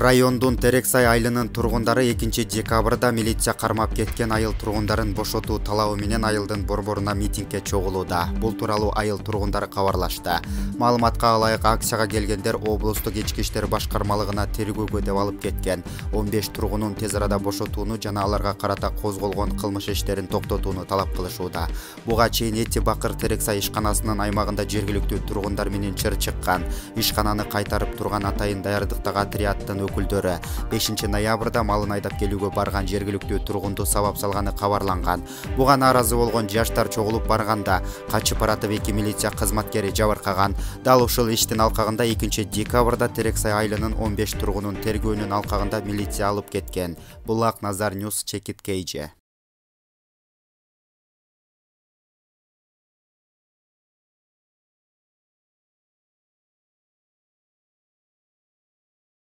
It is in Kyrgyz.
Райондун Терексай айылынын тургундары 2-декабрда милиция кармап кеткен айыл тургундарын бошотуу талабы менен айылдын борборуна митингге чогулууда. Бул тууралуу айыл тургундары кабарлашты. Маалыматка ылайык акцияга келгендер облустук ички иштер башкармалыгына тергөөгө деп алып кеткен. 15 тургунун тез арада бошотууну жана аларга карата козголгон кылмыш иштерин токтотууну талап кылышууда. Буга чейин Эти Бакыр Терексай ишканасынын аймагында жергиликтүү тургундар менен чыр чыккан. Ишкананы кайтарып турган атайын даярдыктагы отряддын өкүлдөрү 5 ноябрда малын айдап келүүгө барган жергиликтүү тургунду сабап салганы кабарланган. Буга нааразы болгон жаштар чогулуп барганда качып баратып 2 милиция кызматкери жабыркаган. Дал ушул иштин алкагында 2-декабрда Терексай айылынын 15 тургунун тергөөнүн алкагында милиция алып кеткен. Булак Назар Ньюс Чекит Кейже.